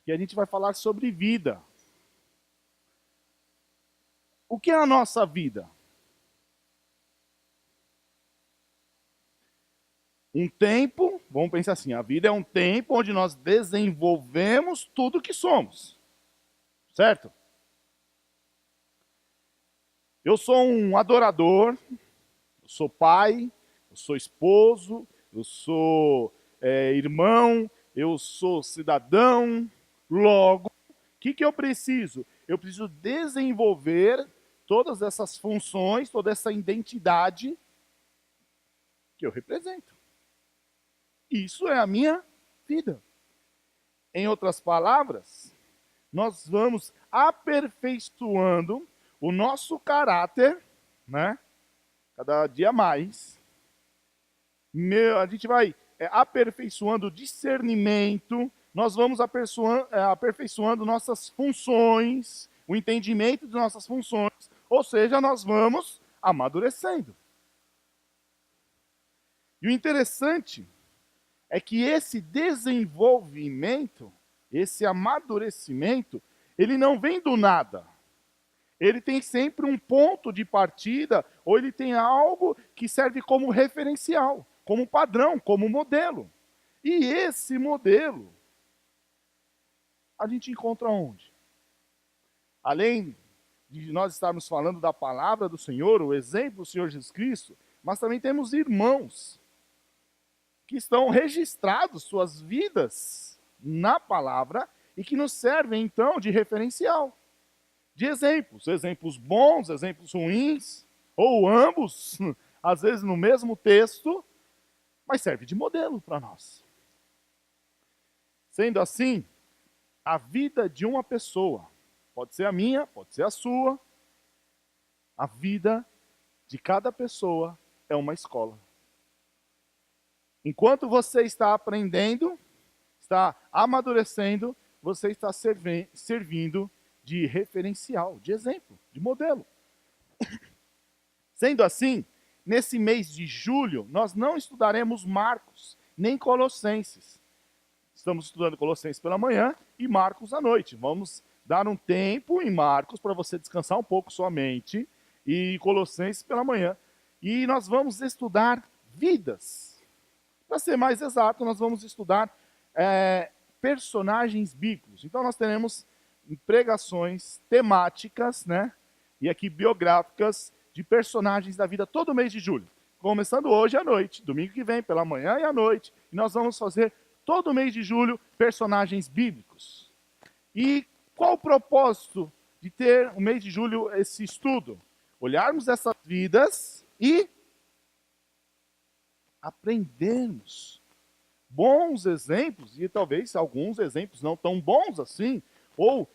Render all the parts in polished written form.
que a gente vai falar sobre vida. O que é a nossa vida? Um tempo, vamos pensar assim, a vida é um tempo onde nós desenvolvemos tudo que somos, certo? Eu sou um adorador, eu sou pai, eu sou esposo, eu sou irmão, eu sou cidadão. Logo, o que eu preciso? Eu preciso desenvolver todas essas funções, toda essa identidade que eu represento. Isso é a minha vida. Em outras palavras, nós vamos aperfeiçoando o nosso caráter, né? Cada dia mais. A gente vai aperfeiçoando o discernimento, nós vamos aperfeiçoando nossas funções, o entendimento de nossas funções, ou seja, nós vamos amadurecendo. E o interessante é que esse desenvolvimento, esse amadurecimento, ele não vem do nada. Ele tem sempre um ponto de partida, ou ele tem algo que serve como referencial, como padrão, como modelo. E esse modelo, a gente encontra onde? Além de nós estarmos falando da palavra do Senhor, o exemplo do Senhor Jesus Cristo, mas também temos irmãos que estão registrados suas vidas na palavra e que nos servem então de referencial, de exemplos bons, exemplos ruins, ou ambos, às vezes no mesmo texto, mas serve de modelo para nós. Sendo assim, a vida de uma pessoa, pode ser a minha, pode ser a sua, a vida de cada pessoa é uma escola. Enquanto você está aprendendo, está amadurecendo, você está servindo de referencial, de exemplo, de modelo. Sendo assim, nesse mês de julho, nós não estudaremos Marcos, nem Colossenses. Estamos estudando Colossenses pela manhã e Marcos à noite. Vamos dar um tempo em Marcos para você descansar um pouco sua mente e Colossenses pela manhã. E nós vamos estudar vidas. Para ser mais exato, nós vamos estudar personagens bíblicos. Então nós teremos pregações temáticas, né? E aqui biográficas de personagens da vida todo mês de julho. Começando hoje à noite, domingo que vem, pela manhã e à noite. E nós vamos fazer todo mês de julho personagens bíblicos. E qual o propósito de ter o mês de julho esse estudo? Olharmos essas vidas e aprendermos bons exemplos, e talvez alguns exemplos não tão bons assim, ou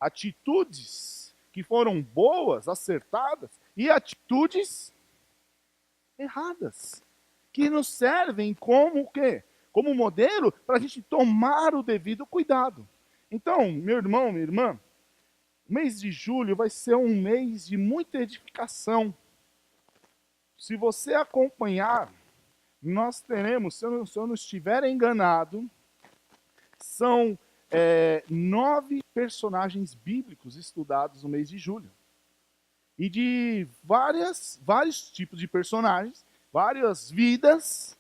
atitudes que foram boas, acertadas, e atitudes erradas, que nos servem como o quê? Como modelo para a gente tomar o devido cuidado. Então, meu irmão, minha irmã, o mês de julho vai ser um mês de muita edificação. Se você acompanhar, nós teremos, se eu não estiver enganado, são 9 personagens bíblicos estudados no mês de julho. E de vários tipos de personagens, várias vidas,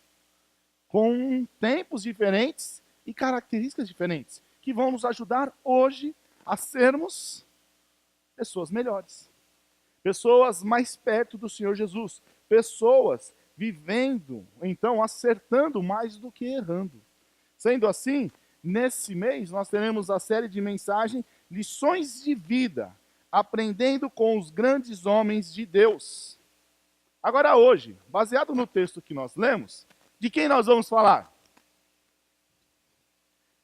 com tempos diferentes e características diferentes, que vão nos ajudar hoje a sermos pessoas melhores. Pessoas mais perto do Senhor Jesus. Pessoas vivendo, então, acertando mais do que errando. Sendo assim, nesse mês nós teremos a série de mensagem Lições de Vida, aprendendo com os grandes homens de Deus. Agora hoje, baseado no texto que nós lemos, de quem nós vamos falar?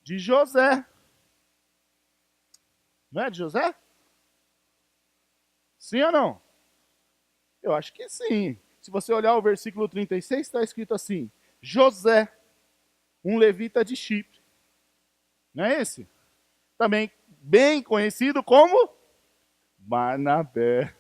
De José. Não é de José? Sim ou não? Eu acho que sim. Se você olhar o versículo 36, está escrito assim: José, um levita de Chipre. Não é esse? Também bem conhecido como Barnabé.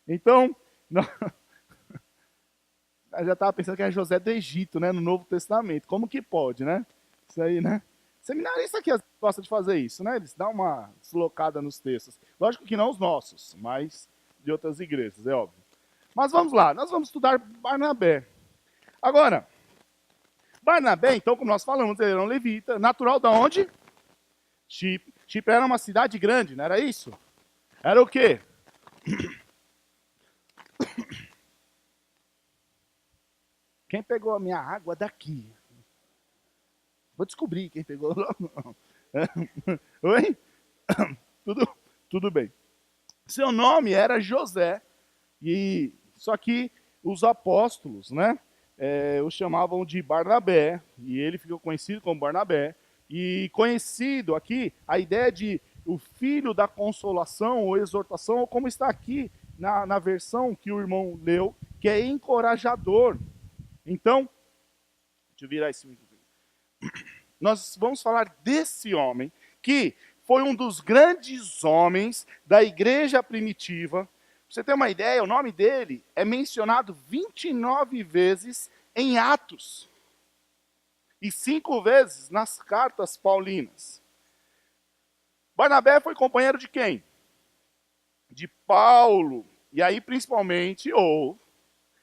Então, eu já estava pensando que era José do Egito, né, no Novo Testamento. Como que pode, né? Isso aí, né? Seminarista que gosta de fazer isso, né? Eles dão uma deslocada nos textos. Lógico que não os nossos, mas de outras igrejas, é óbvio. Mas vamos lá, nós vamos estudar Barnabé. Agora, Barnabé, então, como nós falamos, ele era um levita, natural da onde? Chipre. Chipre era uma cidade grande, não era isso? Era o quê? Quem pegou a minha água daqui? Vou descobrir quem pegou. Oi? Tudo bem. Seu nome era José, e só que os apóstolos, né, o chamavam de Barnabé, e ele ficou conhecido como Barnabé, e conhecido aqui, a ideia de o filho da consolação ou exortação, ou como está aqui na versão que o irmão leu, que é encorajador. Então, deixa eu virar esse microfone. Nós vamos falar desse homem, que foi um dos grandes homens da igreja primitiva. Pra você ter uma ideia, o nome dele é mencionado 29 vezes em Atos. E 5 vezes nas cartas paulinas. Barnabé foi companheiro de quem? De Paulo. E aí, principalmente, ou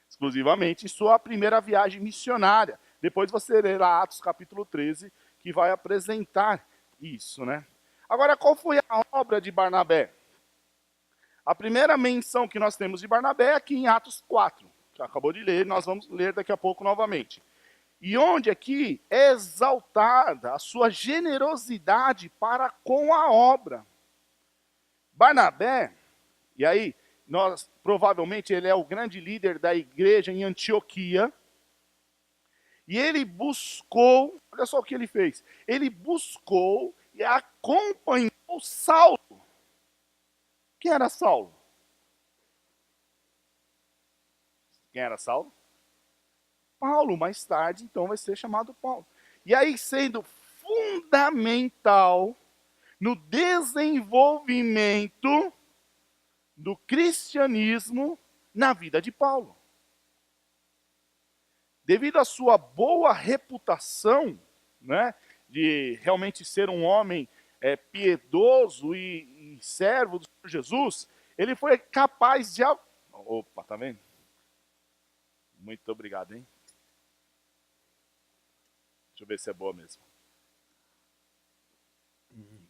exclusivamente, em sua primeira viagem missionária. Depois você lê lá Atos capítulo 13, que vai apresentar isso, né? Agora, qual foi a obra de Barnabé? A primeira menção que nós temos de Barnabé é aqui em Atos 4. Já acabou de ler, nós vamos ler daqui a pouco novamente. E onde aqui é exaltada a sua generosidade para com a obra. Barnabé, e aí, provavelmente ele é o grande líder da igreja em Antioquia, e ele buscou, olha só o que ele fez, ele buscou e acompanhou Saulo. Quem era Saulo? Quem era Saulo? Paulo, mais tarde, então, vai ser chamado Paulo. E aí, sendo fundamental no desenvolvimento do cristianismo na vida de Paulo. Devido à sua boa reputação, né, de realmente ser um homem piedoso e servo do Senhor Jesus, ele foi capaz de... Opa, tá vendo? Muito obrigado, hein? Deixa eu ver se é boa mesmo.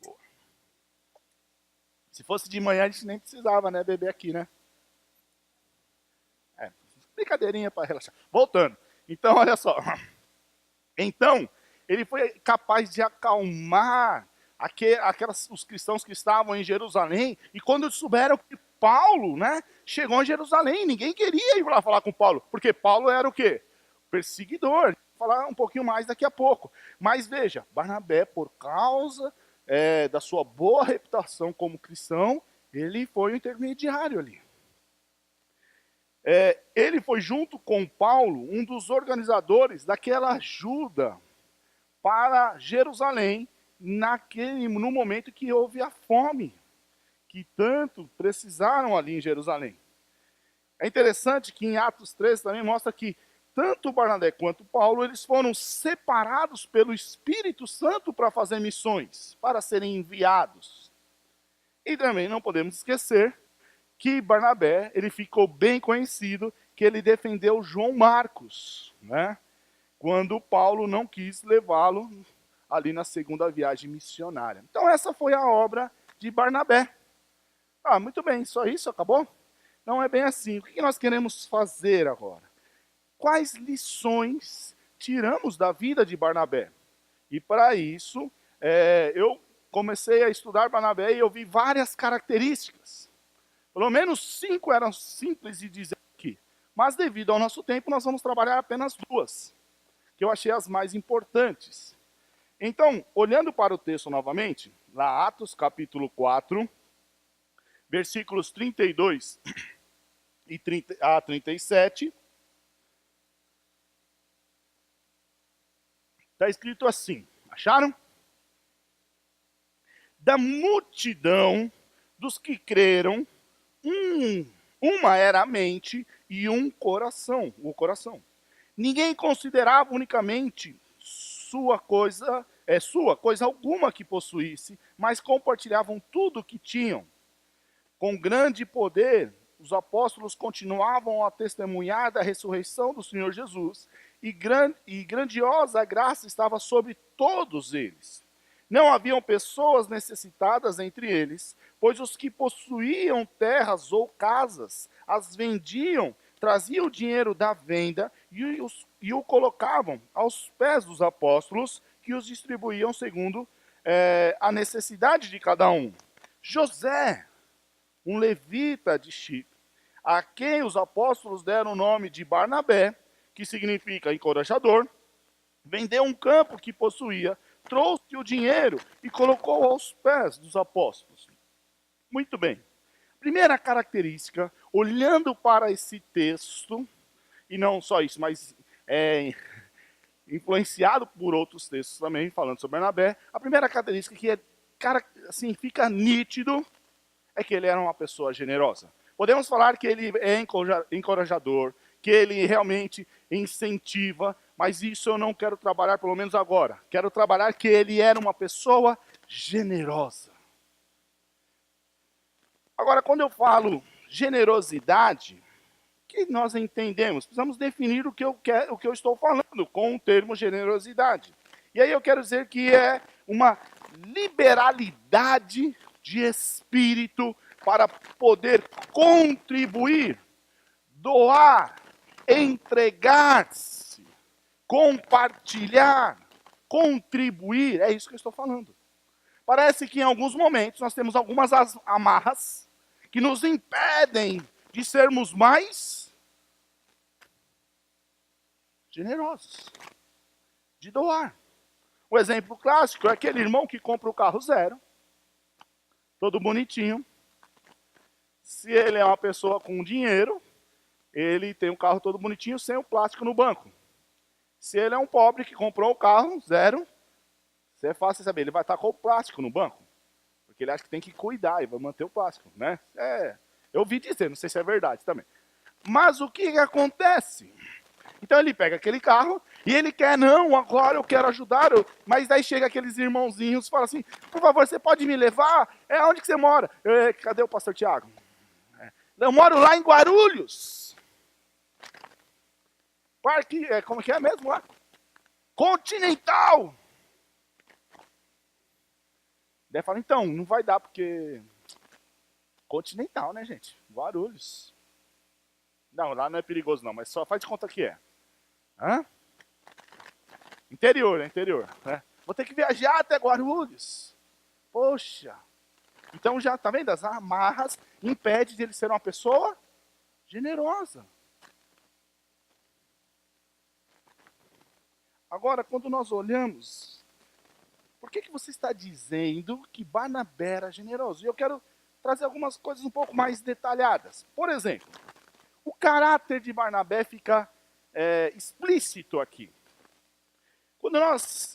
Boa. Se fosse de manhã, a gente nem precisava, né, beber aqui, né? Brincadeirinha para relaxar. Voltando. Então, olha só. Então, ele foi capaz de acalmar os cristãos que estavam em Jerusalém. E quando souberam que Paulo, né, chegou em Jerusalém, ninguém queria ir lá falar com Paulo. Porque Paulo era o quê? Perseguidor. Vou falar um pouquinho mais daqui a pouco. Mas veja, Barnabé, por causa da sua boa reputação como cristão, ele foi o intermediário ali. Ele foi, junto com Paulo, um dos organizadores daquela ajuda para Jerusalém, no momento que houve a fome, que tanto precisaram ali em Jerusalém. É interessante que em Atos 13 também mostra que tanto Barnabé quanto Paulo, eles foram separados pelo Espírito Santo para fazer missões, para serem enviados. E também não podemos esquecer que Barnabé, ele ficou bem conhecido, que ele defendeu João Marcos, né? Quando Paulo não quis levá-lo ali na segunda viagem missionária. Então essa foi a obra de Barnabé. Muito bem, só isso? Acabou? Não é bem assim. O que nós queremos fazer agora? Quais lições tiramos da vida de Barnabé? E para isso, eu comecei a estudar Barnabé e eu vi várias características. Pelo menos 5 eram simples de dizer aqui. Mas devido ao nosso tempo, nós vamos trabalhar apenas 2, que eu achei as mais importantes. Então, olhando para o texto novamente, lá Atos capítulo 4, versículos 32 a 37, está escrito assim, acharam? Da multidão dos que creram, uma era a mente e o coração. Ninguém considerava unicamente sua coisa sua coisa alguma que possuísse, mas compartilhavam tudo o que tinham. Com grande poder, os apóstolos continuavam a testemunhar da ressurreição do Senhor Jesus, e grandiosa graça estava sobre todos eles. Não haviam pessoas necessitadas entre eles, pois os que possuíam terras ou casas as vendiam, traziam o dinheiro da venda e o colocavam aos pés dos apóstolos, que os distribuíam segundo a necessidade de cada um. José, um levita de Chipre, a quem os apóstolos deram o nome de Barnabé, que significa encorajador, vendeu um campo que possuía, trouxe o dinheiro e colocou aos pés dos apóstolos. Muito bem. Primeira característica, olhando para esse texto, e não só isso, mas influenciado por outros textos também, falando sobre Barnabé, a primeira característica que assim, fica nítido é que ele era uma pessoa generosa. Podemos falar que ele é encorajador, que ele realmente incentiva, mas isso eu não quero trabalhar, pelo menos agora. Quero trabalhar que ele era uma pessoa generosa. Agora, quando eu falo generosidade, o que nós entendemos? Precisamos definir o que eu estou falando com o termo generosidade. E aí eu quero dizer que é uma liberalidade de espírito para poder contribuir, doar, entregar-se, compartilhar, contribuir. É isso que eu estou falando. Parece que em alguns momentos nós temos algumas amarras que nos impedem de sermos mais generosos, de doar. O exemplo clássico é aquele irmão que compra o carro zero, todo bonitinho. Se ele é uma pessoa com dinheiro, ele tem um carro todo bonitinho sem o plástico no banco. Se ele é um pobre que comprou o carro zero, isso é fácil saber, ele vai estar com o plástico no banco. Porque ele acha que tem que cuidar e vai manter o plástico, né? Eu ouvi dizer, não sei se é verdade também. Mas o que acontece? Então ele pega aquele carro e ele quer, não, agora eu quero ajudar, mas daí chega aqueles irmãozinhos e fala assim, por favor, você pode me levar? Onde que você mora? Cadê o pastor Tiago? Eu moro lá em Guarulhos. Parque, como que é mesmo lá? Continental. Daí fala, então, não vai dar porque... Continental, né, gente? Guarulhos. Não, lá não é perigoso não, mas só faz de conta que é. Hã? Interior, interior. Né? Vou ter que viajar até Guarulhos. Poxa. Então já, tá vendo? As amarras impedem de ele ser uma pessoa generosa. Agora, quando nós olhamos, por que você está dizendo que Barnabé era generoso? E eu quero trazer algumas coisas um pouco mais detalhadas. Por exemplo, o caráter de Barnabé fica explícito aqui.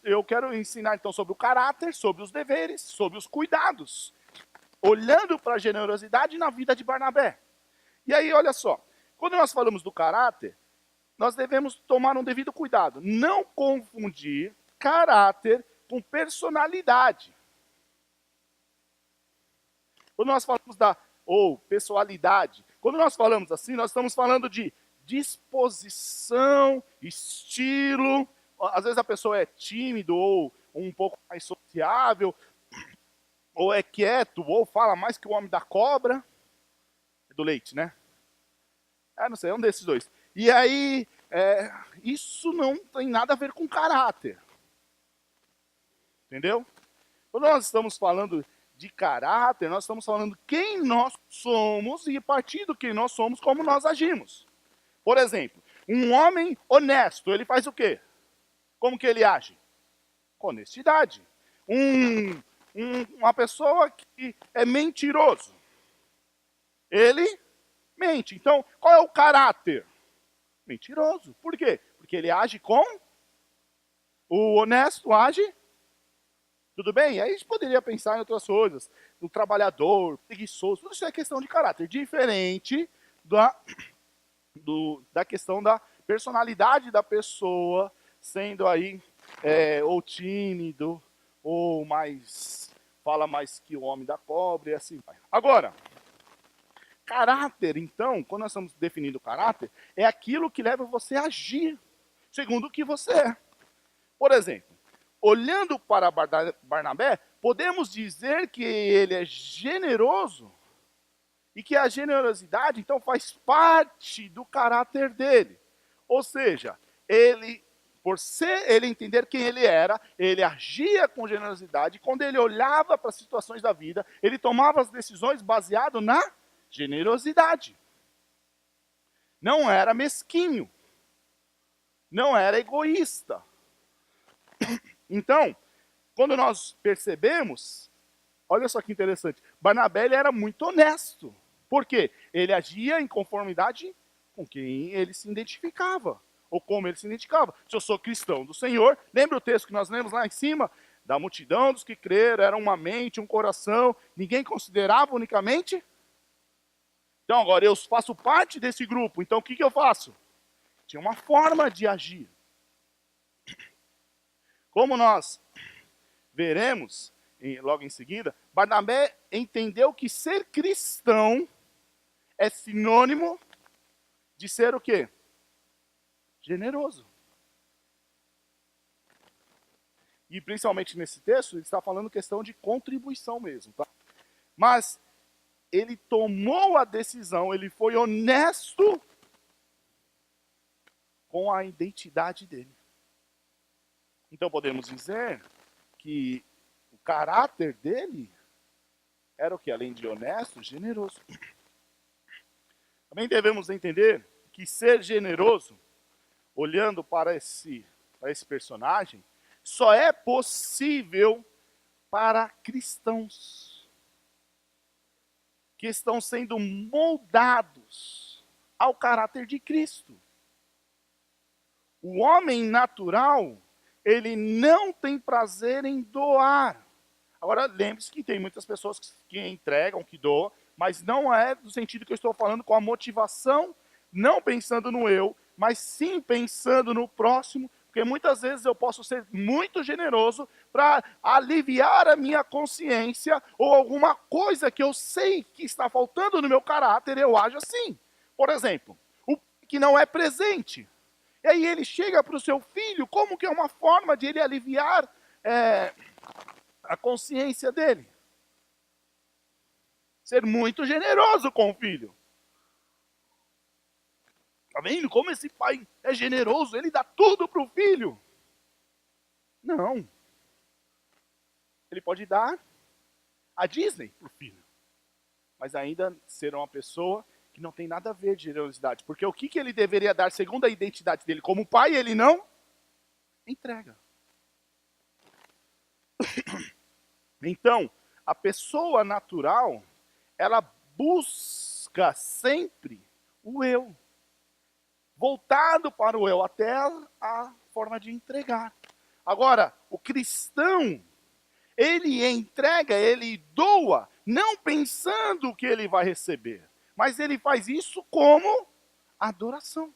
Eu quero ensinar então sobre o caráter, sobre os deveres, sobre os cuidados, olhando para a generosidade na vida de Barnabé. E aí, olha só, quando nós falamos do caráter, nós devemos tomar um devido cuidado, não confundir caráter com personalidade. Quando nós falamos pessoalidade, quando nós falamos assim, nós estamos falando de disposição, estilo. Às vezes a pessoa é tímido ou um pouco mais sociável, ou é quieto, ou fala mais que o homem da cobra. É do leite, né? Não sei, é um desses dois. E aí, isso não tem nada a ver com caráter. Entendeu? Quando nós estamos falando de caráter, nós estamos falando quem nós somos e a partir do que nós somos, como nós agimos. Por exemplo, um homem honesto, ele faz o quê? Como que ele age? Com honestidade. Uma pessoa que é mentiroso, ele mente. Então, qual é o caráter? Mentiroso. Por quê? Porque ele age com... O honesto age... Tudo bem? Aí a gente poderia pensar em outras coisas. No trabalhador, preguiçoso. Tudo isso é questão de caráter. Diferente da questão da personalidade da pessoa sendo aí ou tímido, ou mais fala mais que o homem da cobra e assim vai. Agora, caráter, então, quando nós estamos definindo caráter, é aquilo que leva você a agir segundo o que você é. Por exemplo, olhando para Barnabé, podemos dizer que ele é generoso e que a generosidade, então, faz parte do caráter dele. Ou seja, ele entender quem ele era, ele agia com generosidade. Quando ele olhava para as situações da vida, ele tomava as decisões baseado na generosidade. Não era mesquinho. Não era egoísta. Então, quando nós percebemos, olha só que interessante, Barnabé ele era muito honesto. Por quê? Ele agia em conformidade com quem ele se identificava, ou como ele se identificava. Se eu sou cristão do Senhor, lembra o texto que nós lemos lá em cima? Da multidão dos que creram, era uma mente, um coração, ninguém considerava unicamente. Então agora eu faço parte desse grupo, então o que eu faço? Tinha uma forma de agir. Como nós veremos logo em seguida, Barnabé entendeu que ser cristão é sinônimo de ser o quê? Generoso. E principalmente nesse texto, ele está falando questão de contribuição mesmo, tá? Mas ele tomou a decisão, ele foi honesto com a identidade dele. Então podemos dizer que o caráter dele era o que? Além de honesto, generoso. Também devemos entender que ser generoso, olhando para esse personagem, só é possível para cristãos que estão sendo moldados ao caráter de Cristo. O homem natural, ele não tem prazer em doar. Agora, lembre-se que tem muitas pessoas que entregam, que doam, mas não é do sentido que eu estou falando com a motivação, não pensando no eu, mas sim pensando no próximo, porque muitas vezes eu posso ser muito generoso para aliviar a minha consciência ou alguma coisa que eu sei que está faltando no meu caráter, eu ajo assim. Por exemplo, o que não é presente. E aí ele chega para o seu filho, como que é uma forma de ele aliviar a consciência dele? Ser muito generoso com o filho. Está vendo como esse pai é generoso? Ele dá tudo para o filho. Não. Ele pode dar a Disney para o filho. Mas ainda ser uma pessoa que não tem nada a ver de generosidade. Porque o que ele deveria dar segundo a identidade dele como pai, ele não entrega. Então, a pessoa natural, ela busca sempre o eu. Voltado para o eu, até a forma de entregar. Agora, o cristão, ele entrega, ele doa, não pensando o que ele vai receber. Mas ele faz isso como adoração.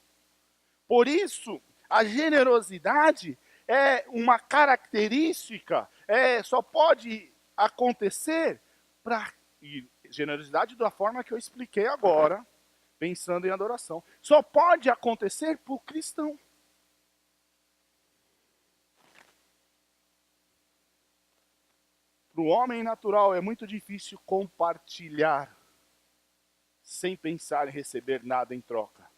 Por isso, a generosidade é uma característica, só pode acontecer e generosidade da forma que eu expliquei agora, pensando em adoração. Só pode acontecer para o cristão. Para o homem natural é muito difícil compartilhar sem pensar em receber nada em troca.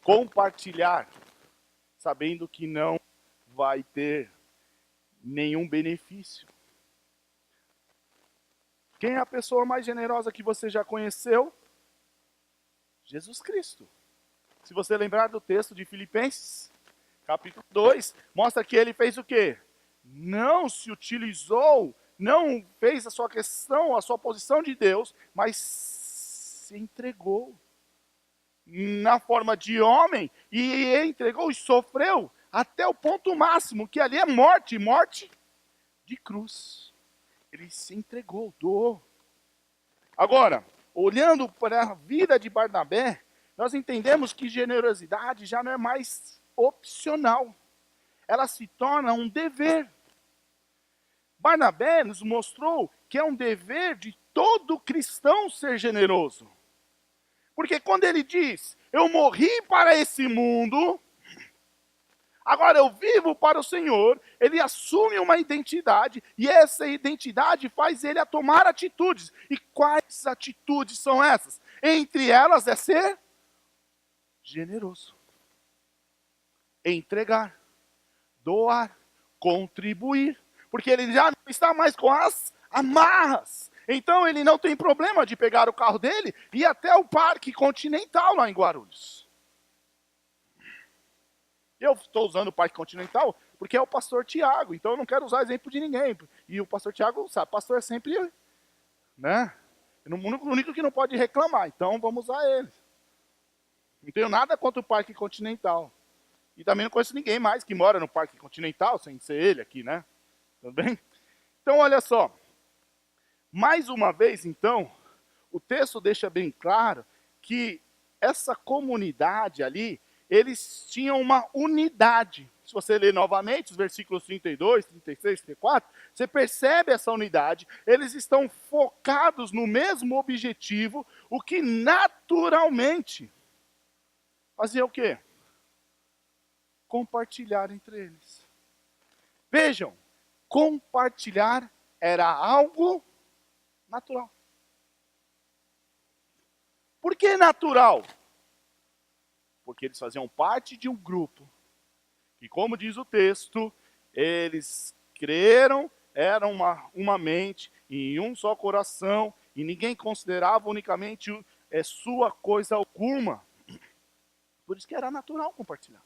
Compartilhar sabendo que não vai ter nenhum benefício. Quem é a pessoa mais generosa que você já conheceu? Jesus Cristo. Se você lembrar do texto de Filipenses, capítulo 2, mostra que ele fez o quê? Não se utilizou, não fez a sua questão, a sua posição de Deus, mas se entregou na forma de homem e entregou e sofreu até o ponto máximo, que ali é morte, morte de cruz. Ele se entregou, doou. Agora, olhando para a vida de Barnabé, nós entendemos que generosidade já não é mais opcional. ela se torna um dever. Barnabé nos mostrou que é um dever de todo cristão ser generoso. Porque quando ele diz, eu morri para esse mundo, agora eu vivo para o Senhor, ele assume uma identidade, e essa identidade faz ele a tomar atitudes. E quais atitudes são essas? Entre elas é ser generoso, entregar, doar, contribuir. Porque ele já não está mais com as amarras. Então ele não tem problema de pegar o carro dele e ir até o Parque Continental lá em Guarulhos. Eu estou usando o Parque Continental porque é o pastor Tiago, então eu não quero usar exemplo de ninguém. E o pastor Tiago, sabe, pastor é sempre, né? O único que não pode reclamar, então vamos usar ele. Não tenho nada contra o Parque Continental. E também não conheço ninguém mais que mora no Parque Continental, sem ser ele aqui, né? Tudo bem? Então, olha só. Mais uma vez, então, o texto deixa bem claro que essa comunidade ali, eles tinham uma unidade. Se você ler novamente os versículos 32, 36, 34, você percebe essa unidade. Eles estão focados no mesmo objetivo, o que naturalmente fazia o quê? Compartilhar entre eles. Vejam, compartilhar era algo natural. Por que natural? Porque eles faziam parte de um grupo. E como diz o texto, eles creram, eram uma mente, em um só coração, e ninguém considerava unicamente sua coisa alguma. Por isso que era natural compartilhar.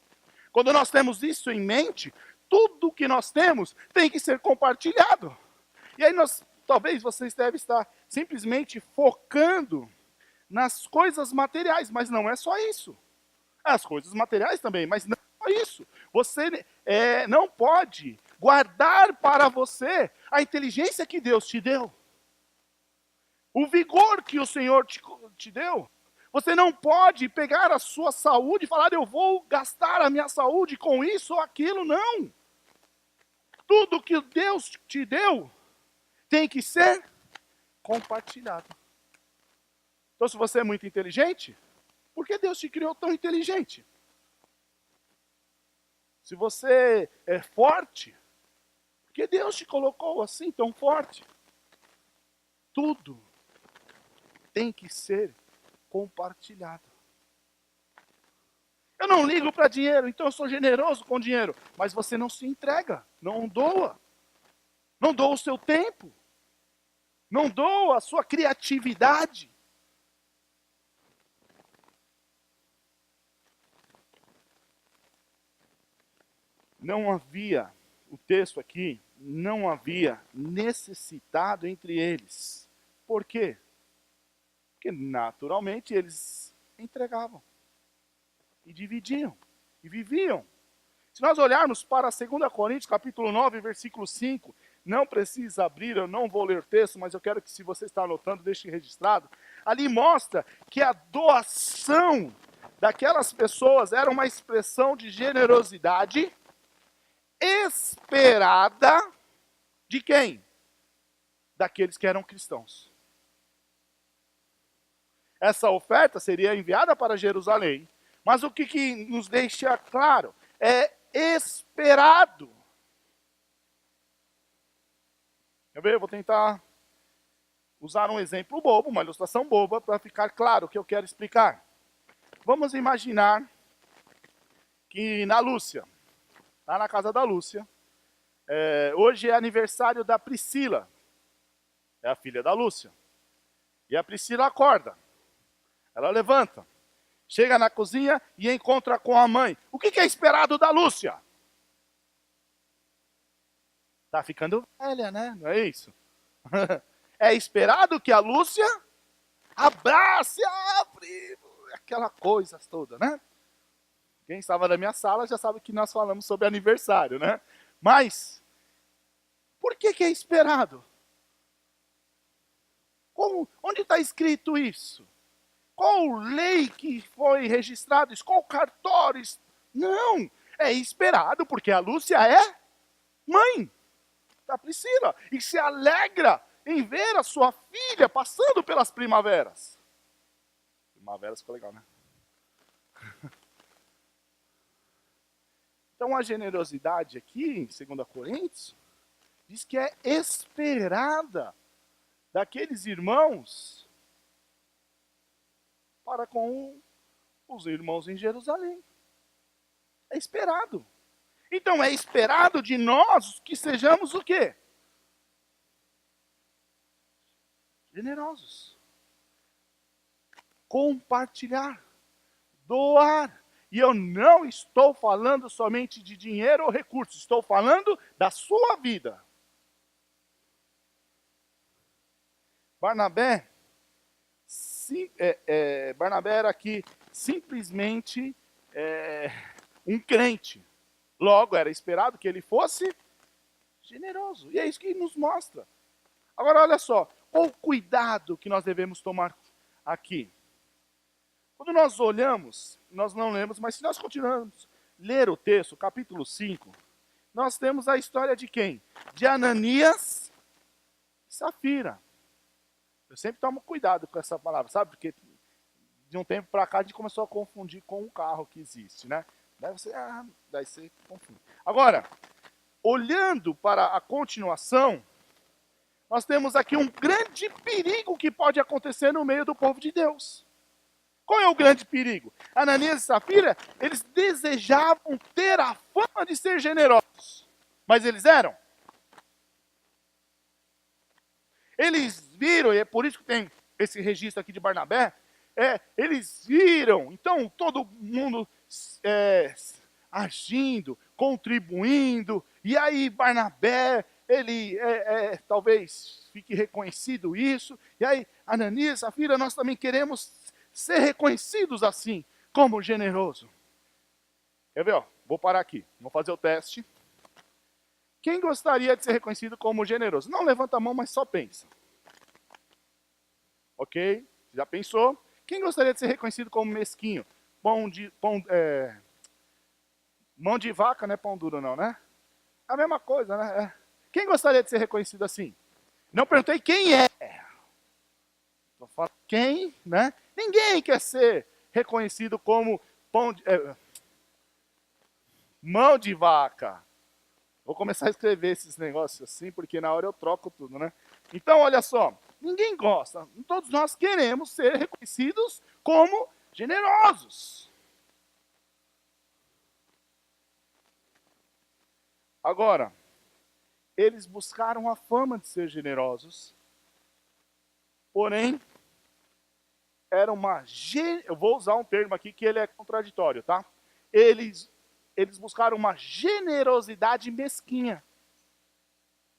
Quando nós temos isso em mente, tudo que nós temos tem que ser compartilhado. E aí talvez vocês devem estar simplesmente focando nas coisas materiais, mas não é só isso. As coisas materiais também, mas não é só isso. Você não pode guardar para você a inteligência que Deus te deu. O vigor que o Senhor te deu. Você não pode pegar a sua saúde e falar, eu vou gastar a minha saúde com isso ou aquilo, não. Tudo que Deus te deu tem que ser compartilhado. Então, se você é muito inteligente, por que Deus te criou tão inteligente? Se você é forte, por que Deus te colocou assim tão forte? Tudo tem que ser compartilhado. Eu não ligo para dinheiro, então eu sou generoso com dinheiro. Mas você não se entrega, não doa. Não doa o seu tempo. Não doa a sua criatividade. Não havia, o texto aqui, não havia necessitado entre eles. Por quê? Porque naturalmente eles entregavam. E dividiam. E viviam. Se nós olharmos para 2 Coríntios, capítulo 9, versículo 5, não precisa abrir, eu não vou ler o texto, mas eu quero que, se você está anotando, deixe registrado. Ali mostra que a doação daquelas pessoas era uma expressão de generosidade esperada de quem? Daqueles que eram cristãos. Essa oferta seria enviada para Jerusalém, mas o que nos deixa claro é esperado. Quer ver? Eu vou tentar usar um exemplo bobo, uma ilustração boba, para ficar claro o que eu quero explicar. Vamos imaginar que na Lúcia, lá na casa da Lúcia, hoje é aniversário da Priscila, é a filha da Lúcia. E a Priscila acorda, ela levanta, chega na cozinha e encontra com a mãe. O que é esperado da Lúcia? Tá ficando velha, né? Não é isso? É esperado que a Lúcia abrace a primo, aquela coisa toda, né? Quem estava na minha sala já sabe que nós falamos sobre aniversário, né? Mas, por que é esperado? Onde está escrito isso? Qual lei que foi registrada isso? Qual cartório? Não! É esperado, porque a Lúcia é mãe da Priscila e se alegra em ver a sua filha passando pelas primaveras. Primaveras ficou legal, né? Então a generosidade aqui, em 2 Coríntios, diz que é esperada daqueles irmãos para com os irmãos em Jerusalém. É esperado. Então é esperado de nós que sejamos o quê? Generosos. Compartilhar. Doar. E eu não estou falando somente de dinheiro ou recursos. Estou falando da sua vida. Barnabé era aqui simplesmente um crente. Logo, era esperado que ele fosse generoso. E é isso que nos mostra. Agora, olha só. Qual o cuidado que nós devemos tomar aqui? Quando nós olhamos, nós não lemos, mas se nós continuarmos a ler o texto, capítulo 5, nós temos a história de quem? De Ananias e Safira. Eu sempre tomo cuidado com essa palavra, sabe? Porque de um tempo para cá a gente começou a confundir com um carro que existe, né? Daí você confunde. Agora, olhando para a continuação, nós temos aqui um grande perigo que pode acontecer no meio do povo de Deus. Qual é o grande perigo? Ananias e Safira, eles desejavam ter a fama de ser generosos. Mas eles eram? Eles viram, e é por isso que tem esse registro aqui de Barnabé, eles viram, então todo mundo agindo, contribuindo, e aí Barnabé, ele talvez fique reconhecido isso, e aí Ananias, Safira, nós também queremos ser reconhecidos assim, como generoso. Quer ver, ó? Vou parar aqui, vou fazer o teste. Quem gostaria de ser reconhecido como generoso? Não levanta a mão, mas só pensa. Ok? Já pensou? Quem gostaria de ser reconhecido como mesquinho? Mão de vaca não é pão duro não, né? É a mesma coisa, né? Quem gostaria de ser reconhecido assim? Não perguntei quem é. Estou falando quem, né? Ninguém quer ser reconhecido como mão de vaca. Vou começar a escrever esses negócios assim, porque na hora eu troco tudo, né? Então, olha só, ninguém gosta. Todos nós queremos ser reconhecidos como generosos. Agora, eles buscaram a fama de ser generosos, porém, era eu vou usar um termo aqui que ele é contraditório, tá? Eles buscaram uma generosidade mesquinha.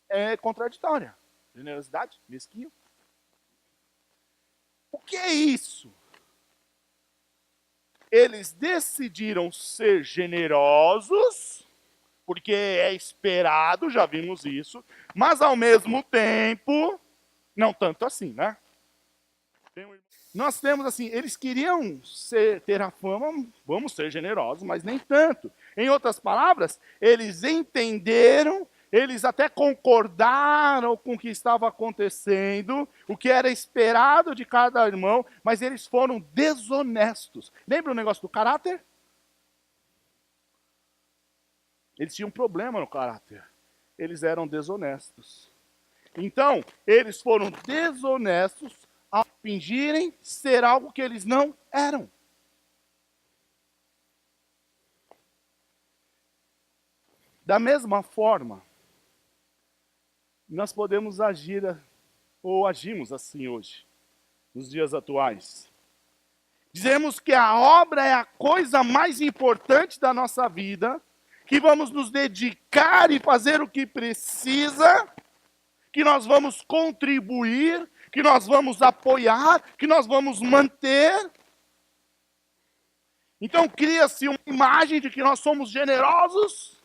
É contraditória. Generosidade, mesquinho. O que é isso? Eles decidiram ser generosos, porque é esperado, já vimos isso, mas ao mesmo tempo, não tanto assim, né? Nós temos assim, eles queriam ter a fama, vamos ser generosos, mas nem tanto. Em outras palavras, eles entenderam, eles até concordaram com o que estava acontecendo, o que era esperado de cada irmão, mas eles foram desonestos. Lembra o negócio do caráter? Eles tinham um problema no caráter. Eles eram desonestos. Então, eles foram desonestos ao fingirem ser algo que eles não eram. Da mesma forma, nós podemos agir, ou agimos assim hoje, nos dias atuais. Dizemos que a obra é a coisa mais importante da nossa vida, que vamos nos dedicar e fazer o que precisa, que nós vamos contribuir, que nós vamos apoiar, que nós vamos manter. Então cria-se uma imagem de que nós somos generosos,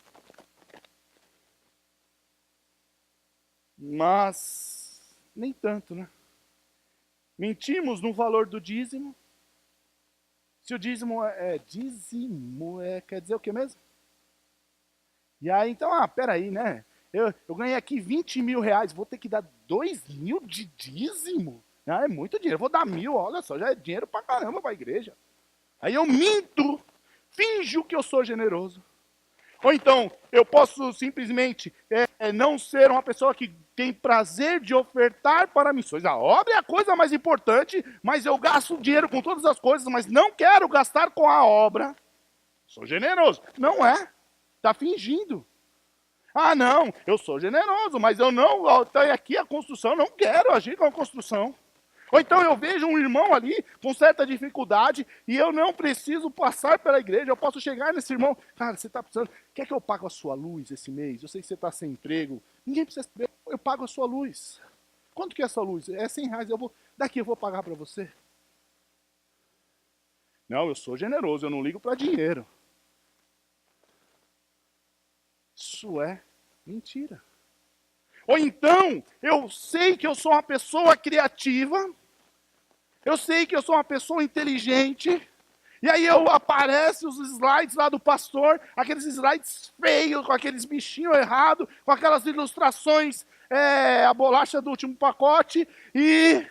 mas nem tanto, né? Mentimos no valor do dízimo. Se o dízimo quer dizer o que mesmo? E aí, então, peraí, né? Eu ganhei aqui 20 mil reais, vou ter que dar 2 mil de dízimo? É muito dinheiro, vou dar 1.000, olha só, já é dinheiro pra caramba pra igreja. Aí eu minto, finjo que eu sou generoso. Ou então, eu posso simplesmente não ser uma pessoa que tem prazer de ofertar para missões. A obra é a coisa mais importante, mas eu gasto dinheiro com todas as coisas, mas não quero gastar com a obra. Sou generoso. Não é. Está fingindo. Ah, não, eu sou generoso, mas eu não, está aqui a construção, não quero agir com a construção. Ou então eu vejo um irmão ali com certa dificuldade e eu não preciso passar pela igreja, eu posso chegar nesse irmão, cara, você está precisando, quer que eu pague a sua luz esse mês? Eu sei que você está sem emprego, ninguém precisa saber, eu pago a sua luz. Quanto que é essa luz? É 100 reais, daqui eu vou pagar para você. Não, eu sou generoso, eu não ligo para dinheiro. Isso é mentira. Ou então, eu sei que eu sou uma pessoa criativa, eu sei que eu sou uma pessoa inteligente, e aí aparece os slides lá do pastor, aqueles slides feios, com aqueles bichinhos errados, com aquelas ilustrações, a bolacha do último pacote, e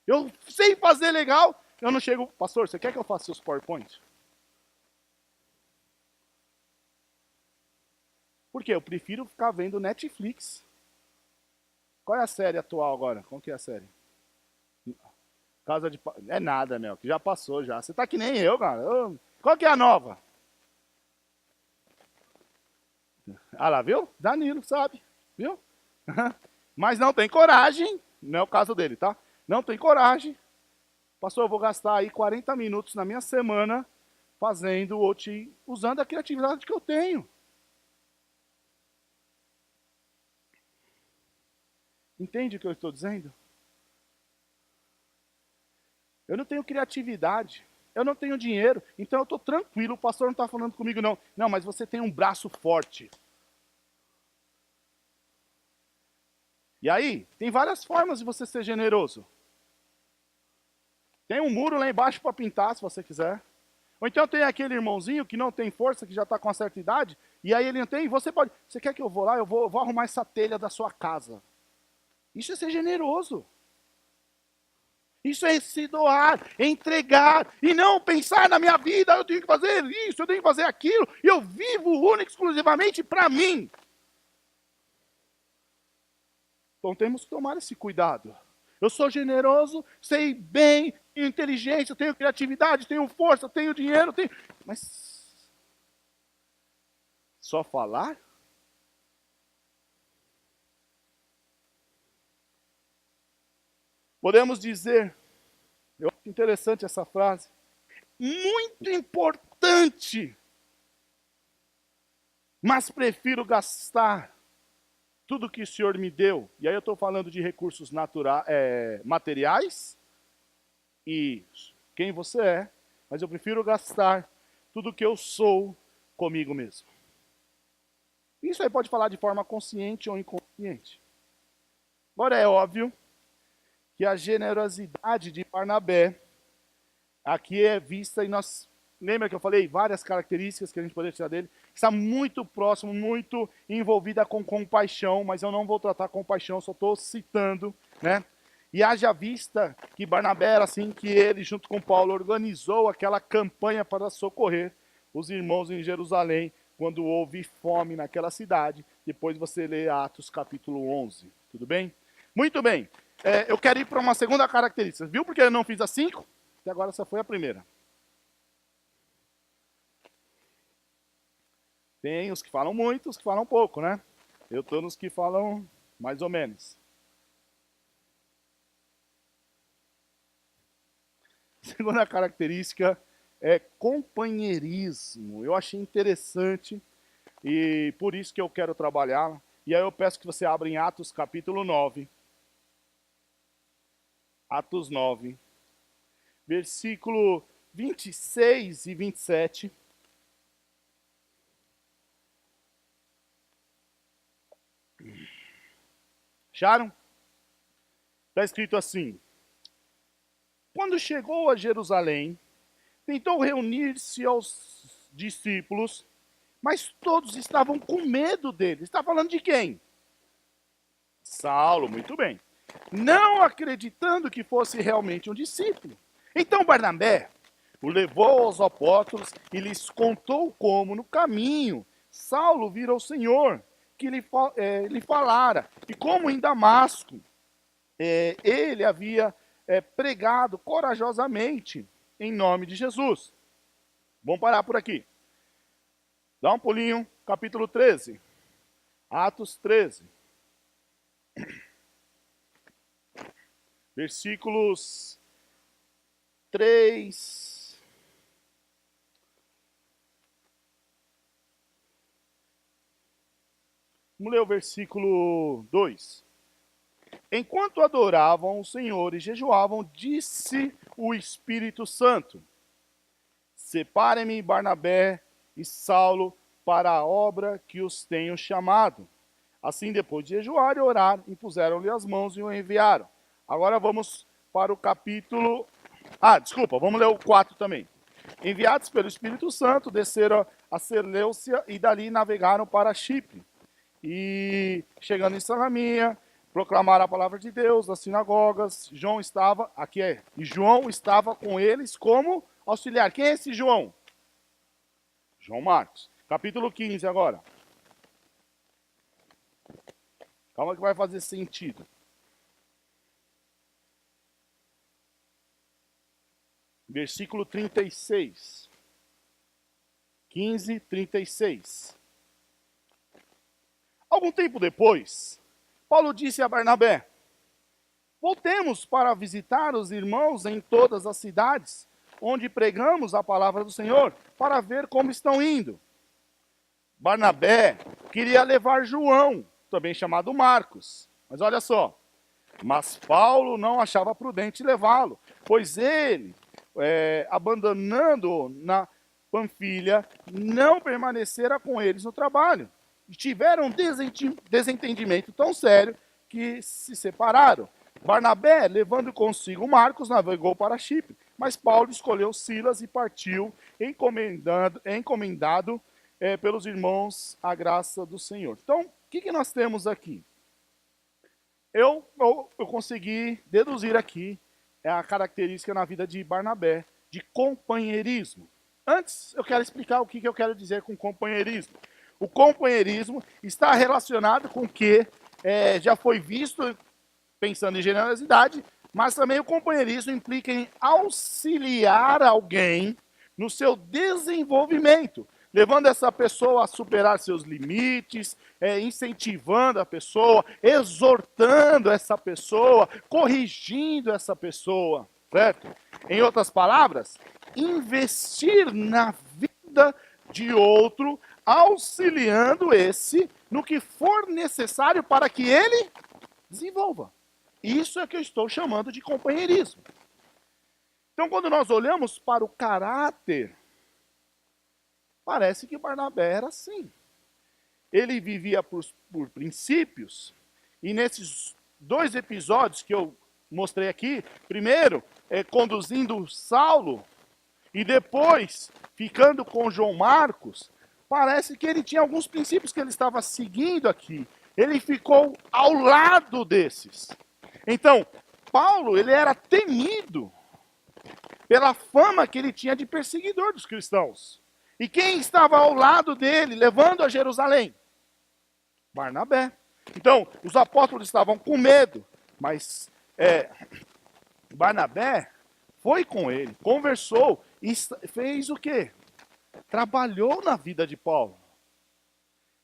eu sei fazer legal, eu não chego, pastor, você quer que eu faça seus PowerPoint? Por quê? Eu prefiro ficar vendo Netflix. Qual é a série atual agora? Qual que é a série? Casa de... É nada, meu, que já passou já. Você tá que nem eu, cara. Qual que é a nova? Ah lá, viu? Danilo, sabe? Viu? Mas não tem coragem. Não é o caso dele, tá? Não tem coragem. Pastor, eu vou gastar aí 40 minutos na minha semana fazendo usando a criatividade que eu tenho. Entende o que eu estou dizendo? Eu não tenho criatividade, eu não tenho dinheiro, então eu estou tranquilo, o pastor não está falando comigo não. Não, mas você tem um braço forte. E aí, tem várias formas de você ser generoso. Tem um muro lá embaixo para pintar, se você quiser. Ou então tem aquele irmãozinho que não tem força, que já está com uma certa idade, e aí ele não tem, você pode... Você quer que eu vou lá? Eu vou arrumar essa telha da sua casa. Isso é ser generoso. Isso é se doar, entregar, e não pensar na minha vida, eu tenho que fazer isso, eu tenho que fazer aquilo, e eu vivo única e exclusivamente para mim. Então temos que tomar esse cuidado. Eu sou generoso, sei bem, tenho inteligência, tenho criatividade, tenho força, tenho dinheiro, tenho... Mas só falar? Podemos dizer, eu acho interessante essa frase, muito importante, mas prefiro gastar tudo que o Senhor me deu, e aí eu estou falando de recursos materiais e quem você é, mas eu prefiro gastar tudo que eu sou comigo mesmo. Isso aí pode falar de forma consciente ou inconsciente. Agora é óbvio que a generosidade de Barnabé aqui é vista e nós... Lembra que eu falei várias características que a gente poderia tirar dele? Está muito próximo, muito envolvida com compaixão, mas eu não vou tratar compaixão, só estou citando, né? E haja vista que Barnabé era assim, que ele, junto com Paulo, organizou aquela campanha para socorrer os irmãos em Jerusalém, quando houve fome naquela cidade. Depois você lê Atos capítulo 11, tudo bem? Muito bem, eu quero ir para uma segunda característica. Viu porque eu não fiz as 5? Até agora essa foi a primeira. Tem os que falam muito, os que falam pouco, né? Eu estou nos que falam mais ou menos. Segunda característica é companheirismo. Eu achei interessante e por isso que eu quero trabalhar. E aí eu peço que você abra em Atos capítulo 9. Atos 9, versículo 26 e 27. Acharam? Está escrito assim: quando chegou a Jerusalém, tentou reunir-se aos discípulos, mas todos estavam com medo dele. Está falando de quem? Saulo, muito bem. Não acreditando que fosse realmente um discípulo. Então Barnabé o levou aos apóstolos e lhes contou como, no caminho, Saulo vira ao Senhor, que lhe falara, e como em Damasco ele havia pregado corajosamente em nome de Jesus. Vamos parar por aqui. Dá um pulinho, capítulo 13. Atos 13. Versículos 3. Vamos ler o versículo 2. Enquanto adoravam o Senhor e jejuavam, disse o Espírito Santo: Separem-me Barnabé e Saulo para a obra que os tenho chamado. Assim, depois de jejuar e orar, impuseram-lhe as mãos e o enviaram. Agora vamos para o capítulo... vamos ler o 4 também. Enviados pelo Espírito Santo, desceram a Seleucia e dali navegaram para Chipre. E chegando em Salamia, proclamaram a palavra de Deus nas sinagogas. João estava com eles como auxiliar. Quem é esse João? João Marcos. Capítulo 15 agora. Calma que vai fazer sentido. Versículo 36. 15, 36. Algum tempo depois, Paulo disse a Barnabé: Voltemos para visitar os irmãos em todas as cidades, onde pregamos a palavra do Senhor, para ver como estão indo. Barnabé queria levar João, também chamado Marcos. Mas olha só. Mas Paulo não achava prudente levá-lo, pois ele, abandonando na Panfilha, não permanecera com eles no trabalho. E tiveram um desentendimento tão sério que se separaram. Barnabé, levando consigo Marcos, navegou para Chipre, mas Paulo escolheu Silas e partiu, encomendado pelos irmãos à graça do Senhor. Então, o que nós temos aqui? Eu consegui deduzir aqui a característica na vida de Barnabé, de companheirismo. Antes, eu quero explicar o que eu quero dizer com companheirismo. O companheirismo está relacionado com o que já foi visto, pensando em generosidade, mas também o companheirismo implica em auxiliar alguém no seu desenvolvimento, levando essa pessoa a superar seus limites, incentivando a pessoa, exortando essa pessoa, corrigindo essa pessoa, certo? Em outras palavras, investir na vida de outro, auxiliando esse no que for necessário para que ele desenvolva. Isso é que eu estou chamando de companheirismo. Então, quando nós olhamos para o caráter, parece que Barnabé era assim. Ele vivia por princípios, e nesses 2 episódios que eu mostrei aqui, primeiro, conduzindo Saulo, e depois, ficando com João Marcos, parece que ele tinha alguns princípios que ele estava seguindo aqui. Ele ficou ao lado desses. Então, Paulo, ele era temido pela fama que ele tinha de perseguidor dos cristãos. E quem estava ao lado dele, levando a Jerusalém? Barnabé. Então, os apóstolos estavam com medo, mas Barnabé foi com ele, conversou e fez o quê? Trabalhou na vida de Paulo.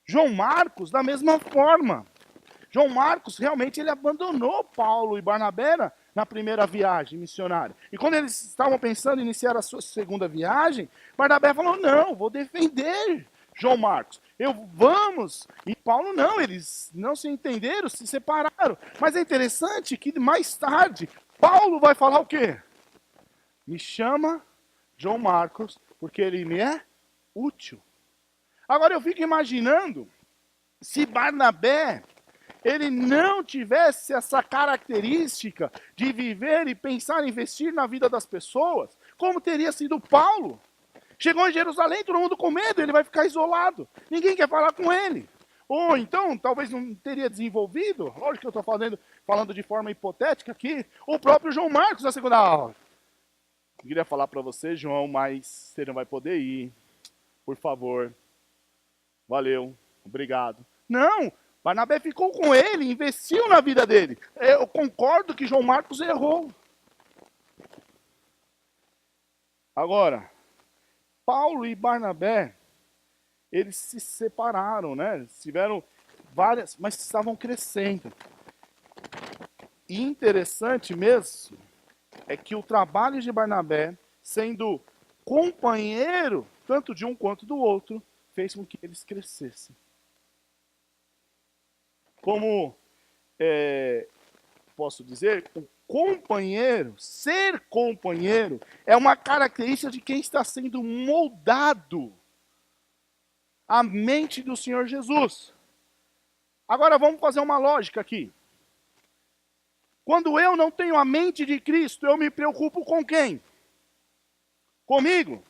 João Marcos, da mesma forma. João Marcos, realmente, ele abandonou Paulo e Barnabé na primeira viagem missionária. E quando eles estavam pensando em iniciar a sua segunda viagem, Barnabé falou: não, vou defender João Marcos. Vamos. E Paulo não, eles não se entenderam, se separaram. Mas é interessante que mais tarde, Paulo vai falar o quê? Me chama João Marcos, porque ele me é útil. Agora eu fico imaginando, se Barnabé, ele não tivesse essa característica de viver e pensar em investir na vida das pessoas, como teria sido Paulo? Chegou em Jerusalém, todo mundo com medo, ele vai ficar isolado. Ninguém quer falar com ele. Ou então, talvez não teria desenvolvido, lógico que eu estou falando de forma hipotética aqui, o próprio João Marcos na segunda aula. Eu queria falar para você, João, mas você não vai poder ir. Por favor. Valeu. Obrigado. Não, Barnabé ficou com ele, investiu na vida dele. Eu concordo que João Marcos errou. Agora, Paulo e Barnabé, eles se separaram, né? Tiveram várias, mas estavam crescendo. E interessante mesmo é que o trabalho de Barnabé, sendo companheiro tanto de um quanto do outro, fez com que eles crescessem. Como posso dizer, o companheiro, ser companheiro, é uma característica de quem está sendo moldado à mente do Senhor Jesus. Agora vamos fazer uma lógica aqui. Quando eu não tenho a mente de Cristo, eu me preocupo com quem? Comigo.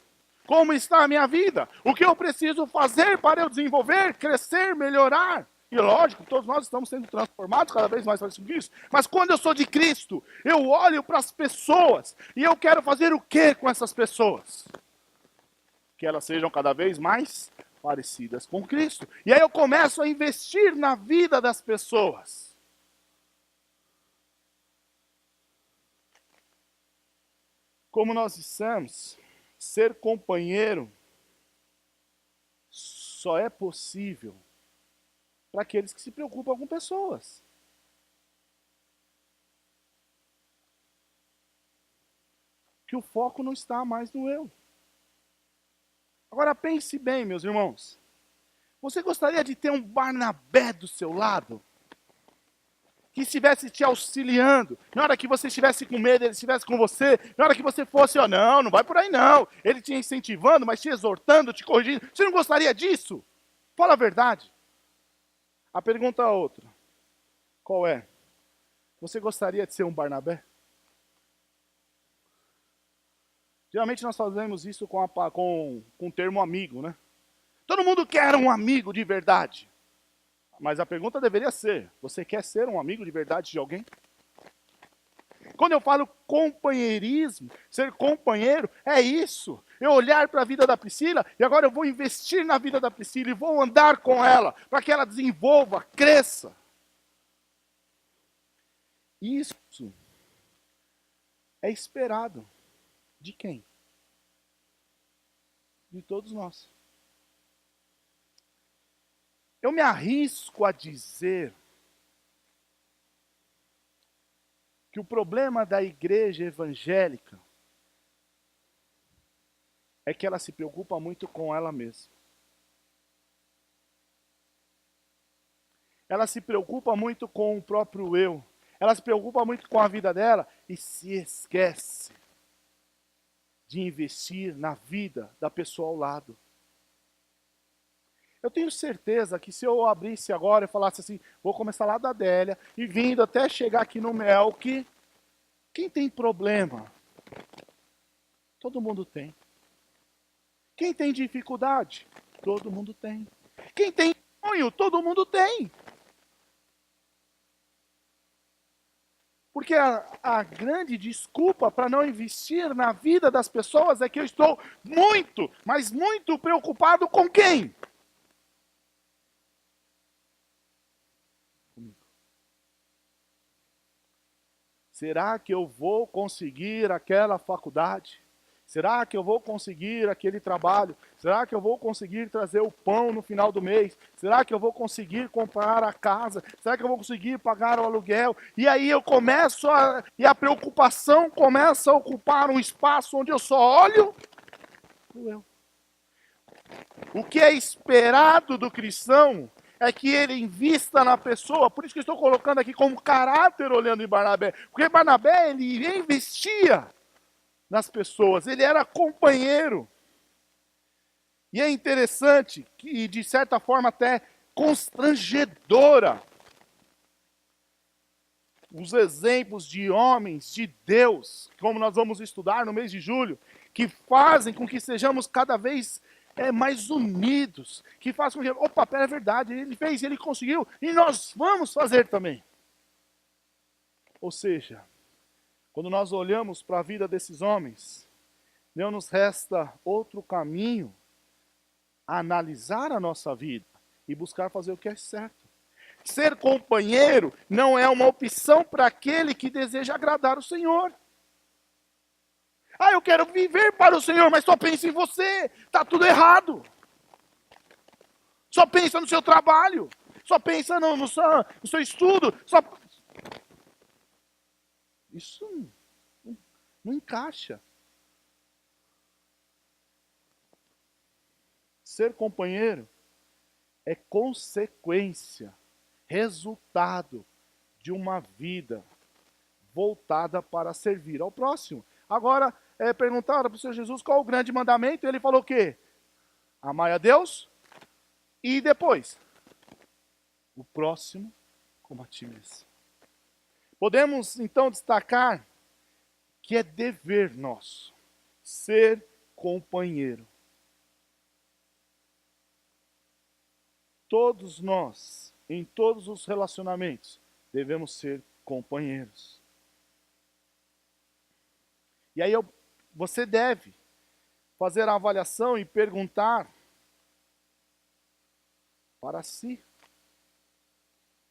Como está a minha vida? O que eu preciso fazer para eu desenvolver, crescer, melhorar? E lógico, todos nós estamos sendo transformados cada vez mais para isso. Mas quando eu sou de Cristo, eu olho para as pessoas e eu quero fazer o que com essas pessoas? Que elas sejam cada vez mais parecidas com Cristo. E aí eu começo a investir na vida das pessoas. Como nós dissemos, ser companheiro só é possível para aqueles que se preocupam com pessoas. Que o foco não está mais no eu. Agora pense bem, meus irmãos. Você gostaria de ter um Barnabé do seu lado? Que estivesse te auxiliando. Na hora que você estivesse com medo, ele estivesse com você. Na hora que você fosse, não vai por aí não. Ele te incentivando, mas te exortando, te corrigindo. Você não gostaria disso? Fala a verdade. A pergunta é outra. Qual é? Você gostaria de ser um Barnabé? Geralmente nós fazemos isso com o termo amigo, né? Todo mundo quer um amigo de verdade. Mas a pergunta deveria ser, você quer ser um amigo de verdade de alguém? Quando eu falo companheirismo, ser companheiro, é isso. Eu olhar para a vida da Priscila e agora eu vou investir na vida da Priscila e vou andar com ela para que ela desenvolva, cresça. Isso é esperado. De quem? De todos nós. Eu me arrisco a dizer que o problema da igreja evangélica é que ela se preocupa muito com ela mesma. Ela se preocupa muito com o próprio eu. Ela se preocupa muito com a vida dela e se esquece de investir na vida da pessoa ao lado. Eu tenho certeza que se eu abrisse agora e falasse assim, vou começar lá da Adélia e vindo até chegar aqui no Melk, quem tem problema? Todo mundo tem. Quem tem dificuldade? Todo mundo tem. Quem tem sonho? Todo mundo tem. Porque a grande desculpa para não investir na vida das pessoas é que eu estou muito, mas muito preocupado com quem? Será que eu vou conseguir aquela faculdade? Será que eu vou conseguir aquele trabalho? Será que eu vou conseguir trazer o pão no final do mês? Será que eu vou conseguir comprar a casa? Será que eu vou conseguir pagar o aluguel? E aí eu começo e a preocupação começa a ocupar um espaço onde eu só olho o eu. O que é esperado do cristão é que ele invista na pessoa. Por isso que eu estou colocando aqui como caráter olhando em Barnabé. Porque Barnabé, ele investia nas pessoas, ele era companheiro. E é interessante, que de certa forma até constrangedora, os exemplos de homens de Deus, como nós vamos estudar no mês de julho, que fazem com que sejamos cada vez mais unidos, que fazem com que, opa, pera, é verdade, ele fez, ele conseguiu, e nós vamos fazer também. Ou seja, quando nós olhamos para a vida desses homens, não nos resta outro caminho a analisar a nossa vida e buscar fazer o que é certo. Ser companheiro não é uma opção para aquele que deseja agradar o Senhor. Ah, eu quero viver para o Senhor, mas só pensa em você. Está tudo errado. Só pensa no seu trabalho. Só pensa no seu estudo. Isso não encaixa. Ser companheiro é consequência, resultado de uma vida voltada para servir ao próximo. Agora, perguntaram para o Senhor Jesus qual o grande mandamento, ele falou o quê? Amai a Deus e depois, o próximo como a ti mesmo. Podemos então destacar que é dever nosso ser companheiro. Todos nós, em todos os relacionamentos, devemos ser companheiros. E aí você deve fazer a avaliação e perguntar para si: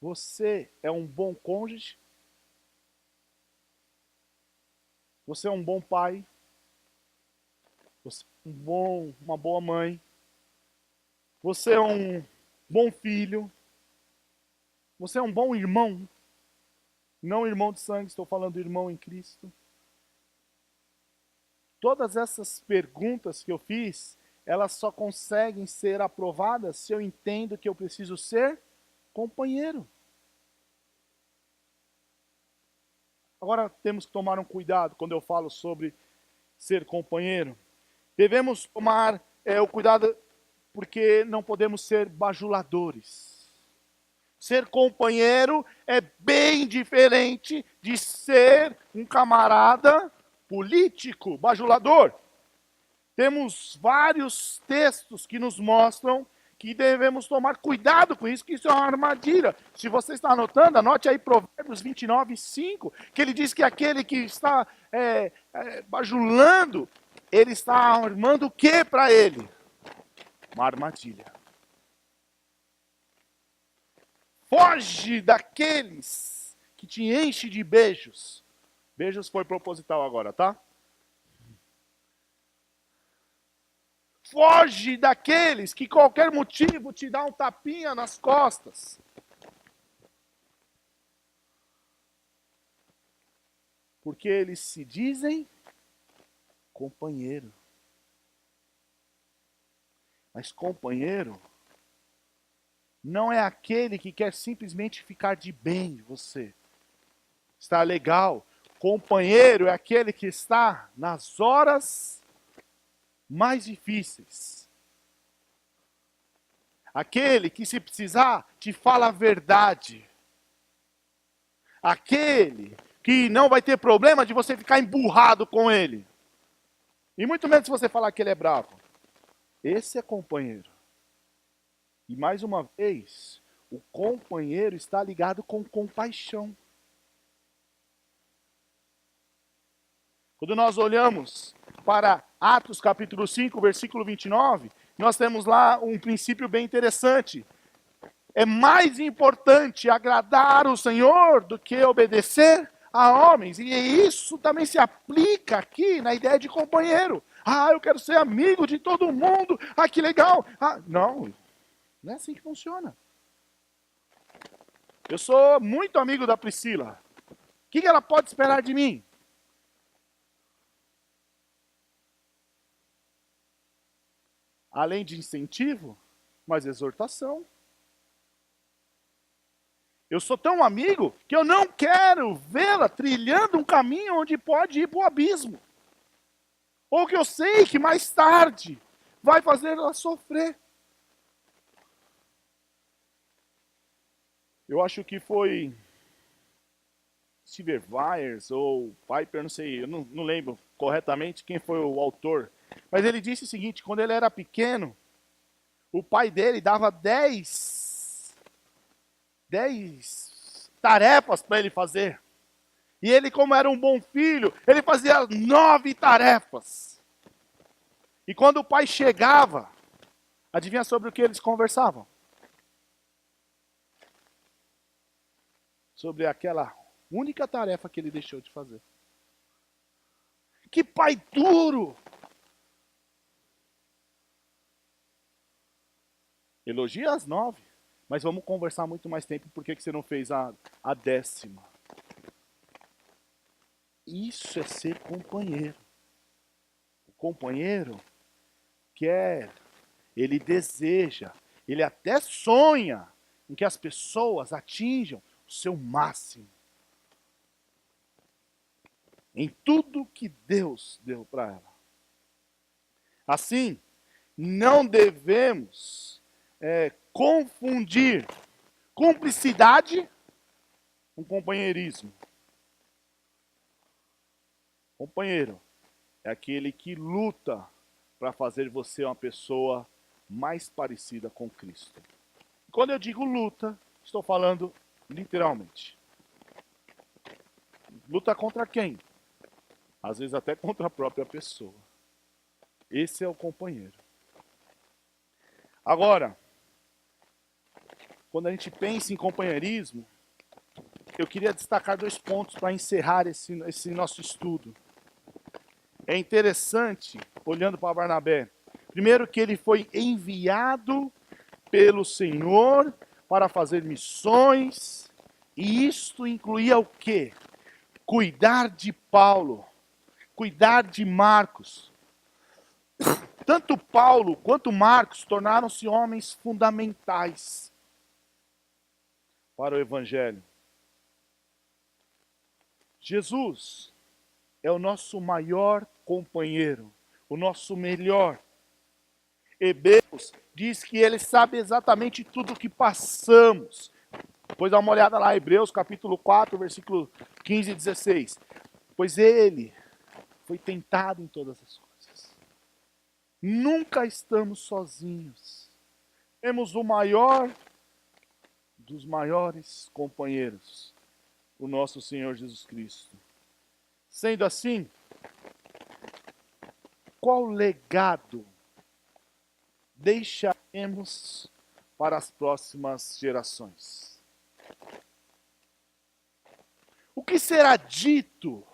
você é um bom cônjuge? Você é um bom pai? Você é uma boa mãe? Você é um bom filho? Você é um bom irmão? Não irmão de sangue, estou falando irmão em Cristo. Todas essas perguntas que eu fiz, elas só conseguem ser aprovadas se eu entendo que eu preciso ser companheiro. Agora temos que tomar um cuidado quando eu falo sobre ser companheiro. Devemos tomar o cuidado porque não podemos ser bajuladores. Ser companheiro é bem diferente de ser um camarada político, bajulador. Temos vários textos que nos mostram que devemos tomar cuidado com isso, que isso é uma armadilha. Se você está anotando, anote aí Provérbios 29:5, que ele diz que aquele que está bajulando, ele está armando o que para ele? Uma armadilha. Foge daqueles que te enchem de beijos. Beijos foi proposital agora, tá? Foge daqueles que qualquer motivo te dá um tapinha nas costas. Porque eles se dizem companheiro. Mas companheiro não é aquele que quer simplesmente ficar de bem de você. Está legal. Companheiro é aquele que está nas horas mais difíceis. Aquele que, se precisar, te fala a verdade. Aquele que não vai ter problema de você ficar emburrado com ele. E muito menos se você falar que ele é bravo. Esse é companheiro. E mais uma vez, o companheiro está ligado com compaixão. Quando nós olhamos para Atos capítulo 5, versículo 29, nós temos lá um princípio bem interessante. É mais importante agradar o Senhor do que obedecer a homens. E isso também se aplica aqui na ideia de companheiro. Ah, eu quero ser amigo de todo mundo. Ah, que legal. Ah, não é assim que funciona. Eu sou muito amigo da Priscila. O que ela pode esperar de mim? Além de incentivo, mas exortação. Eu sou tão amigo que eu não quero vê-la trilhando um caminho onde pode ir para o abismo. Ou que eu sei que mais tarde vai fazer ela sofrer. Eu acho que foi Steve Myers ou Piper, não sei, eu não lembro corretamente quem foi o autor, mas ele disse o seguinte: quando ele era pequeno, o pai dele dava 10 tarefas para ele fazer. E ele, como era um bom filho, ele fazia 9 tarefas. E quando o pai chegava, adivinha sobre o que eles conversavam? Sobre aquela única tarefa que ele deixou de fazer. Que pai duro! Elogia as 9, mas vamos conversar muito mais tempo. Por que você não fez a 10ª? Isso é ser companheiro. O companheiro quer, ele deseja, ele até sonha em que as pessoas atinjam o seu máximo. Em tudo que Deus deu para ela. Assim, não devemos confundir cumplicidade com companheirismo. Companheiro é aquele que luta para fazer você uma pessoa mais parecida com Cristo. Quando eu digo luta, estou falando literalmente. Luta contra quem? Às vezes até contra a própria pessoa. Esse é o companheiro. Agora, quando a gente pensa em companheirismo, eu queria destacar 2 pontos para encerrar esse nosso estudo. É interessante, olhando para Barnabé, primeiro que ele foi enviado pelo Senhor para fazer missões, e isto incluía o quê? Cuidar de Paulo, cuidar de Marcos. Tanto Paulo quanto Marcos tornaram-se homens fundamentais para o Evangelho. Jesus é o nosso maior companheiro, o nosso melhor. Hebreus diz que ele sabe exatamente tudo o que passamos. Pois dá uma olhada lá, Hebreus capítulo 4, versículo 15 e 16. Pois ele foi tentado em todas as coisas. Nunca estamos sozinhos. Temos o maior dos maiores companheiros, o nosso Senhor Jesus Cristo. Sendo assim, qual legado deixaremos para as próximas gerações? O que será dito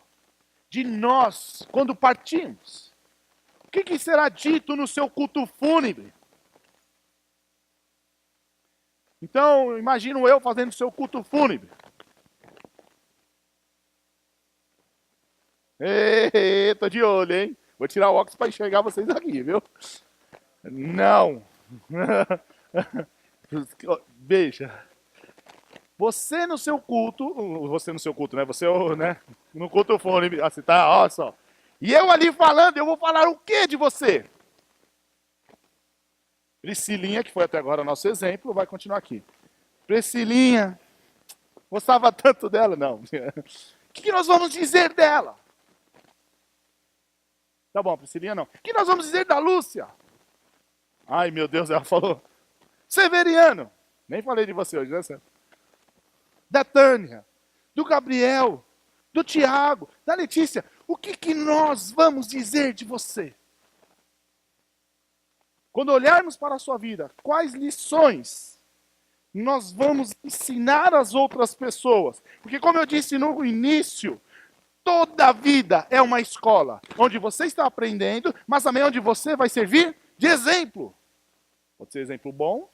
de nós quando partimos? O que será dito no seu culto fúnebre? Então, imagino eu fazendo seu culto fúnebre. Tô de olho, hein? Vou tirar o óculos para enxergar vocês aqui, viu? Não. Veja. Você no seu culto, né? Você, né? No culto fúnebre, assim, tá, olha só. E eu ali falando, eu vou falar o que de você? Priscilinha, que foi até agora o nosso exemplo, vai continuar aqui. Priscilinha, gostava tanto dela? Não. O que nós vamos dizer dela? Tá bom, Priscilinha não. O que nós vamos dizer da Lúcia? Ai, meu Deus, ela falou. Severiano. Nem falei de você hoje, né, Sérgio? Da Tânia, do Gabriel, do Tiago, da Letícia. O que nós vamos dizer de você? Quando olharmos para a sua vida, quais lições nós vamos ensinar às outras pessoas? Porque como eu disse no início, toda a vida é uma escola, onde você está aprendendo, mas também onde você vai servir de exemplo. Pode ser exemplo bom,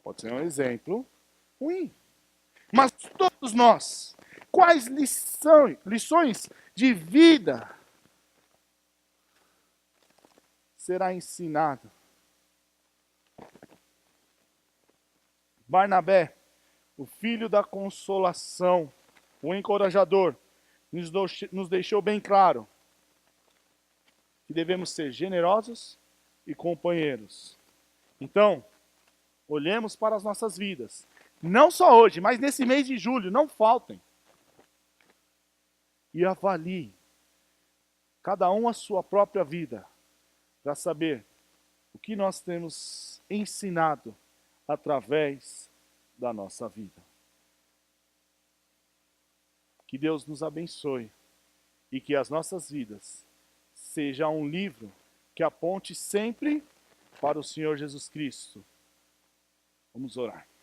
pode ser um exemplo ruim. Mas todos nós, quais lições de vida será ensinado? Barnabé, o filho da consolação, o encorajador, nos deixou bem claro que devemos ser generosos e companheiros. Então, olhemos para as nossas vidas. Não só hoje, mas nesse mês de julho, não faltem. e avalie cada um a sua própria vida, para saber o que nós temos ensinado através da nossa vida. Que Deus nos abençoe e que as nossas vidas sejam um livro que aponte sempre para o Senhor Jesus Cristo. Vamos orar.